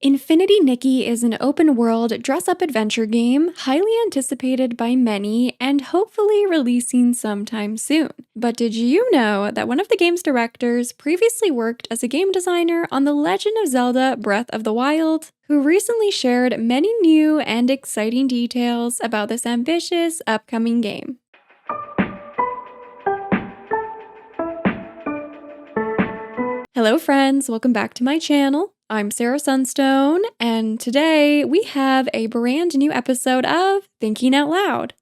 Infinity Nikki is an open-world dress-up adventure game highly anticipated by many and hopefully releasing sometime soon. But did you know that one of the game's directors previously worked as a game designer on The Legend of Zelda Breath of the Wild, who recently shared many new and exciting details about this ambitious upcoming game? Hello friends, welcome back to my channel. I'm Sarah Sunstone, and today we have a brand new episode of Thinking Out Loud,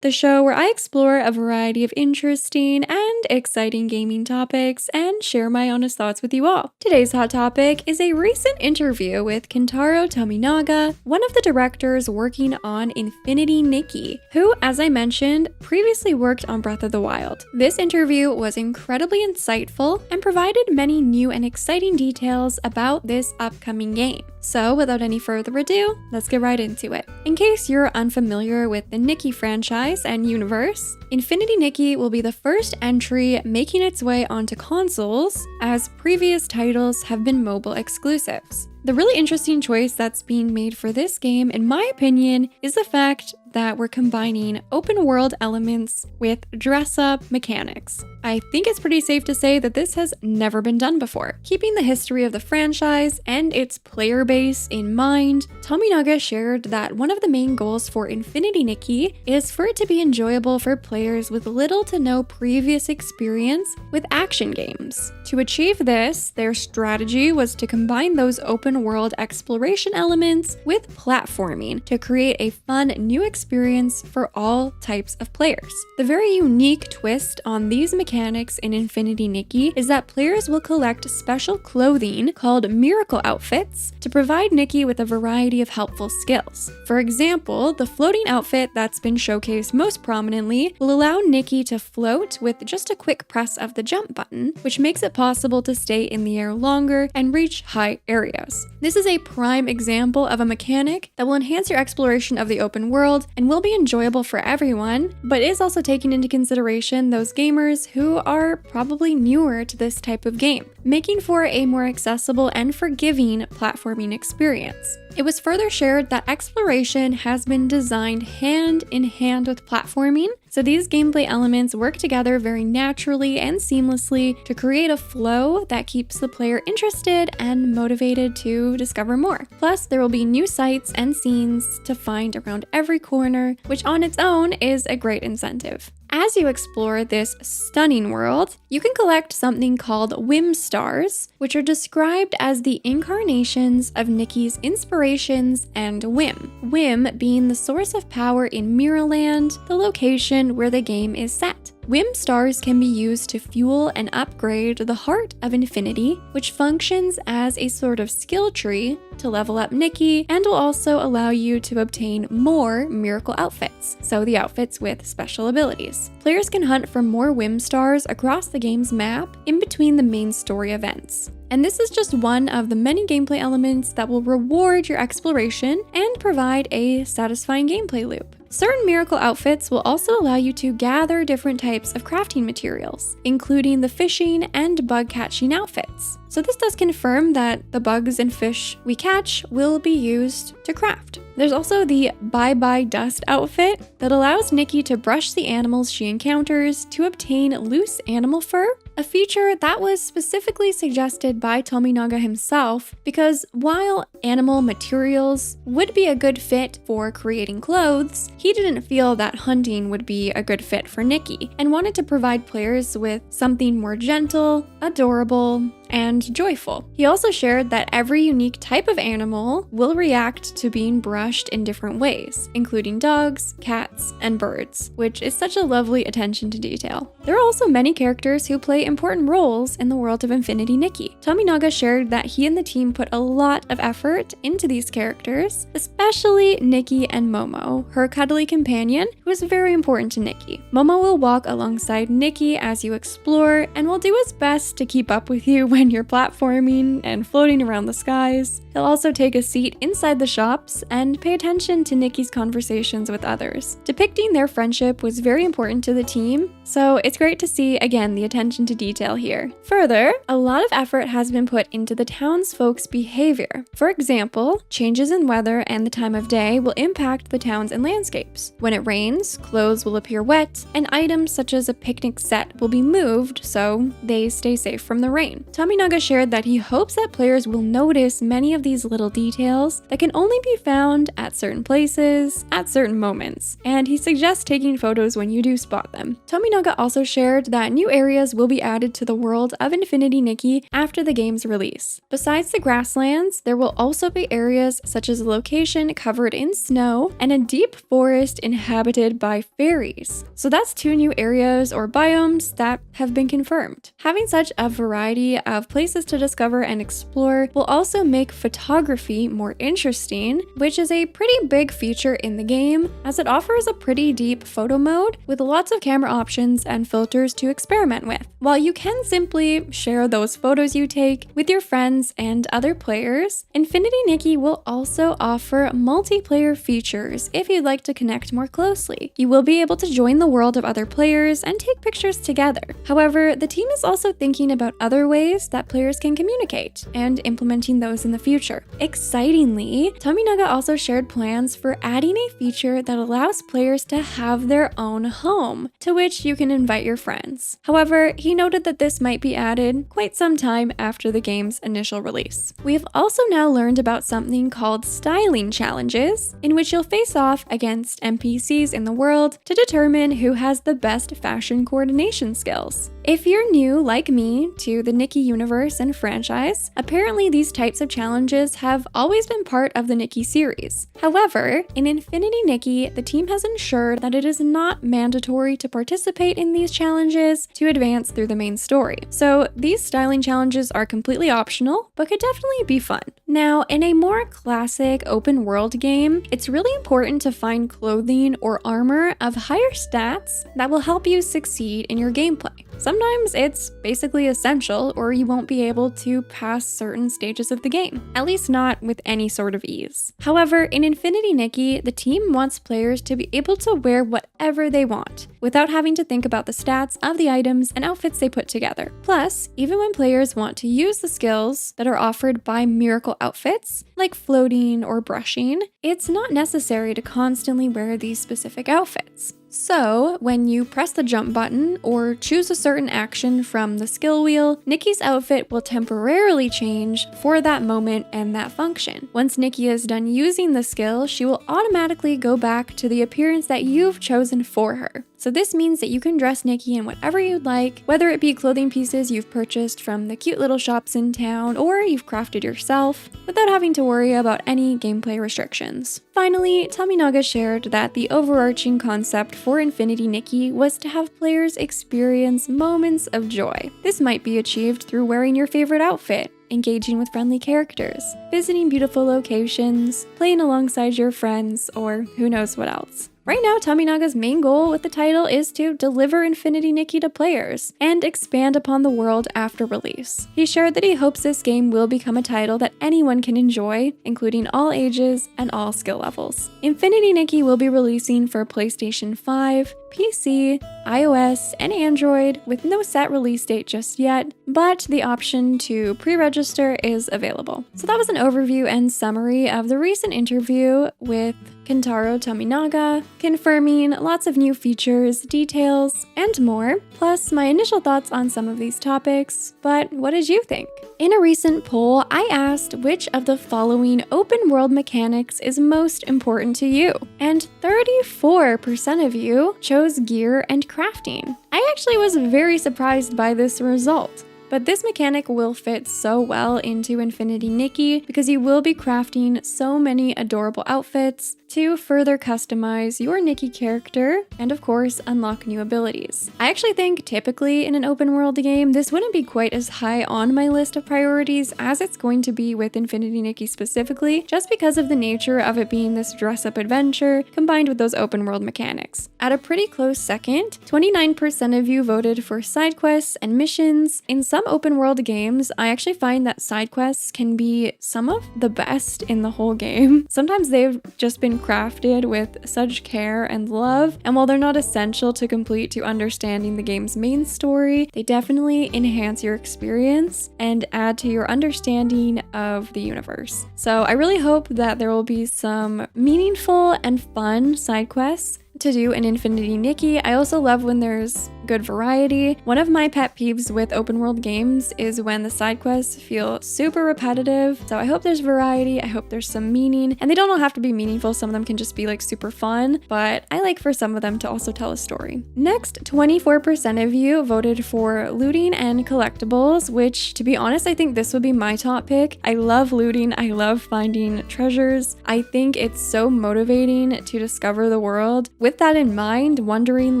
the show where I explore a variety of interesting and exciting gaming topics and share my honest thoughts with you all. Today's hot topic is a recent interview with Kentaro Tominaga, one of the directors working on Infinity Nikki, who, as I mentioned, previously worked on Breath of the Wild. This interview was incredibly insightful and provided many new and exciting details about this upcoming game. So without any further ado, let's get right into it. In case you're unfamiliar with the Nikki franchise and universe, Infinity Nikki will be the first entry making its way onto consoles, as previous titles have been mobile exclusives. The really interesting choice that's being made for this game, in my opinion, is the fact that we're combining open world elements with dress-up mechanics. I think it's pretty safe to say that this has never been done before. Keeping the history of the franchise and its player base in mind, Tominaga shared that one of the main goals for Infinity Nikki is for it to be enjoyable for players with little to no previous experience with action games. To achieve this, their strategy was to combine those open world exploration elements with platforming to create a fun new experience for all types of players. The very unique twist on these mechanics in Infinity Nikki is that players will collect special clothing called miracle outfits to provide Nikki with a variety of helpful skills. For example, the floating outfit that's been showcased most prominently will allow Nikki to float with just a quick press of the jump button, which makes it possible to stay in the air longer and reach high areas. This is a prime example of a mechanic that will enhance your exploration of the open world and will be enjoyable for everyone, but is also taking into consideration those gamers who are probably newer to this type of game, making for a more accessible and forgiving platforming experience. It was further shared that exploration has been designed hand in hand with platforming, so these gameplay elements work together very naturally and seamlessly to create a flow that keeps the player interested and motivated to discover more. Plus, there will be new sights and scenes to find around every corner, which on its own is a great incentive. As you explore this stunning world, you can collect something called Whim Stars, which are described as the incarnations of Nikki's inspirations and whim. Whim being the source of power in Mirrorland, the location where the game is set. Whim Stars can be used to fuel and upgrade the Heart of Infinity, which functions as a sort of skill tree to level up Nikki and will also allow you to obtain more miracle outfits, so the outfits with special abilities. Players can hunt for more Whim Stars across the game's map in between the main story events. And this is just one of the many gameplay elements that will reward your exploration and provide a satisfying gameplay loop. Certain miracle outfits will also allow you to gather different types of crafting materials, including the fishing and bug catching outfits. So this does confirm that the bugs and fish we catch will be used to craft. There's also the Bye Bye Dust outfit that allows Nikki to brush the animals she encounters to obtain loose animal fur, a feature that was specifically suggested by Tominaga himself because while animal materials would be a good fit for creating clothes, he didn't feel that hunting would be a good fit for Nikki and wanted to provide players with something more gentle, adorable, and joyful. He also shared that every unique type of animal will react to being brushed in different ways, including dogs, cats, and birds, which is such a lovely attention to detail. There are also many characters who play important roles in the world of Infinity Nikki. Tominaga shared that he and the team put a lot of effort into these characters, especially Nikki and Momo, her cuddly companion, who is very important to Nikki. Momo will walk alongside Nikki as you explore and will do his best to keep up with you when when you're platforming and floating around the skies. He'll also take a seat inside the shops and pay attention to Nikki's conversations with others. Depicting their friendship was very important to the team, so it's great to see, again, the attention to detail here. Further, a lot of effort has been put into the townsfolk's behavior. For example, changes in weather and the time of day will impact the towns and landscapes. When it rains, clothes will appear wet, and items such as a picnic set will be moved so they stay safe from the rain. Tominaga shared that he hopes that players will notice many of these little details that can only be found at certain places, at certain moments, and he suggests taking photos when you do spot them. Tominaga also shared that new areas will be added to the world of Infinity Nikki after the game's release. Besides the grasslands, there will also be areas such as a location covered in snow and a deep forest inhabited by fairies. So that's 2 new areas or biomes that have been confirmed. Having such a variety of places to discover and explore will also make photography more interesting, which is a pretty big feature in the game as it offers a pretty deep photo mode with lots of camera options and filters to experiment with. While you can simply share those photos you take with your friends and other players, Infinity Nikki will also offer multiplayer features if you'd like to connect more closely. You will be able to join the world of other players and take pictures together. However, the team is also thinking about other ways that players can communicate and implementing those in the future. Excitingly, Tominaga also shared plans for adding a feature that allows players to have their own home, to which you can invite your friends. However, he noted that this might be added quite some time after the game's initial release. We have also now learned about something called styling challenges, in which you'll face off against NPCs in the world to determine who has the best fashion coordination skills. If you're new, like me, to the Nikki universe and franchise, apparently these types of challenges have always been part of the Nikki series. However, in Infinity Nikki, the team has ensured that it is not mandatory to participate in these challenges to advance through the main story. So these styling challenges are completely optional, but could definitely be fun. Now, in a more classic open world game, it's really important to find clothing or armor of higher stats that will help you succeed in your gameplay. Sometimes it's basically essential or you won't be able to pass certain stages of the game, at least not with any sort of ease. However, in Infinity Nikki, the team wants players to be able to wear whatever they want, without having to think about the stats of the items and outfits they put together. Plus, even when players want to use the skills that are offered by miracle outfits, like floating or brushing, it's not necessary to constantly wear these specific outfits. So, when you press the jump button or choose a certain action from the skill wheel, Nikki's outfit will temporarily change for that moment and that function. Once Nikki is done using the skill, she will automatically go back to the appearance that you've chosen for her. So this means that you can dress Nikki in whatever you'd like, whether it be clothing pieces you've purchased from the cute little shops in town or you've crafted yourself, without having to worry about any gameplay restrictions. Finally, Tominaga shared that the overarching concept for Infinity Nikki was to have players experience moments of joy. This might be achieved through wearing your favorite outfit, engaging with friendly characters, visiting beautiful locations, playing alongside your friends, or who knows what else. Right now, Tominaga's main goal with the title is to deliver Infinity Nikki to players and expand upon the world after release. He shared that he hopes this game will become a title that anyone can enjoy, including all ages and all skill levels. Infinity Nikki will be releasing for PlayStation 5, PC, iOS, and Android with no set release date just yet, but the option to pre-register is available. So that was an overview and summary of the recent interview with Kentaro Tominaga, confirming lots of new features, details, and more, plus my initial thoughts on some of these topics. But what did you think? In a recent poll, I asked which of the following open world mechanics is most important to you, and 34% of you chose gear and crafting. I actually was very surprised by this result. But this mechanic will fit so well into Infinity Nikki because you will be crafting so many adorable outfits to further customize your Nikki character and of course unlock new abilities. I actually think typically in an open world game this wouldn't be quite as high on my list of priorities as it's going to be with Infinity Nikki specifically, just because of the nature of it being this dress-up adventure combined with those open world mechanics. At a pretty close second, 29% of you voted for side quests and missions. In some some open world games, I actually find that side quests can be some of the best in the whole game. Sometimes they've just been crafted with such care and love, and while they're not essential to complete to understanding the game's main story, they definitely enhance your experience and add to your understanding of the universe. So I really hope that there will be some meaningful and fun side quests to do in Infinity Nikki. I also love when there's good variety. One of my pet peeves with open world games is when the side quests feel super repetitive. So I hope there's variety, I hope there's some meaning, and they don't all have to be meaningful. Some of them can just be like super fun, but I like for some of them to also tell a story. Next, 24% of you voted for looting and collectibles, which to be honest, I think this would be my top pick. I love looting, I love finding treasures. I think it's so motivating to discover the world. With that in mind, wondering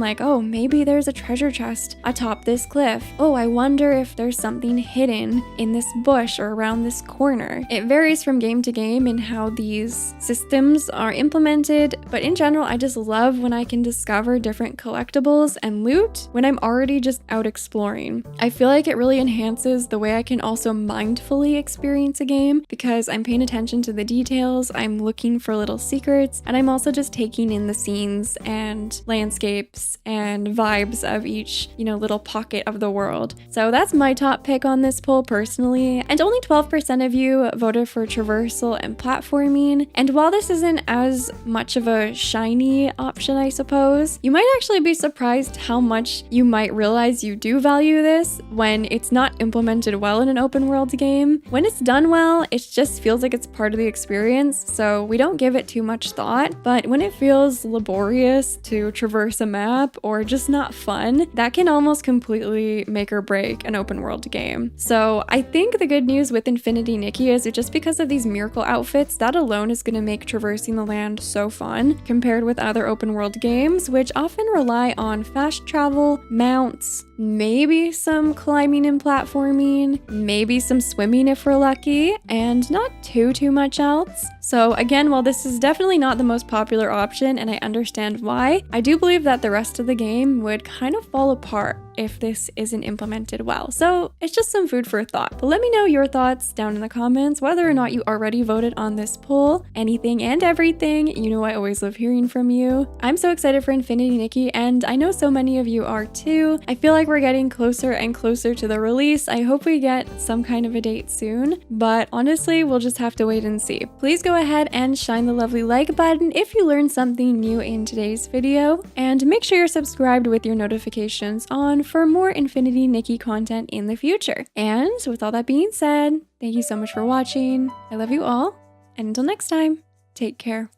like, oh, maybe there's a treasure chest atop this cliff. Oh, I wonder if there's something hidden in this bush or around this corner. It varies from game to game in how these systems are implemented, but in general, I just love when I can discover different collectibles and loot when I'm already just out exploring. I feel like it really enhances the way I can also mindfully experience a game because I'm paying attention to the details, I'm looking for little secrets, and I'm also just taking in the scenes and landscapes and vibes of each, little pocket of the world. So that's my top pick on this poll personally, and only 12% of you voted for traversal and platforming. And while this isn't as much of a shiny option, I suppose, you might actually be surprised how much you might realize you do value this when it's not implemented well in an open world game. When it's done well, it just feels like it's part of the experience, so we don't give it too much thought. But when it feels laborious to traverse a map or just not fun, that can almost completely make or break an open world game. So I think the good news with Infinity Nikki is that just because of these miracle outfits, that alone is going to make traversing the land so fun compared with other open world games, which often rely on fast travel, mounts, maybe some climbing and platforming, maybe some swimming if we're lucky, and not too much else. So again, while this is definitely not the most popular option, and I understand why, I do believe that the rest of the game would kind of fall apart if this isn't implemented well. So it's just some food for thought. But let me know your thoughts down in the comments, whether or not you already voted on this poll, anything and everything. You know I always love hearing from you. I'm so excited for Infinity Nikki, and I know so many of you are too. I feel like we're getting closer and closer to the release. I hope we get some kind of a date soon, but honestly, we'll just have to wait and see. Please go ahead and shine the lovely like button if you learned something new in today's video, and make sure you're subscribed with your notifications on for more Infinity Nikki content in the future. And with all that being said, thank you so much for watching. I love you all, and until next time, take care.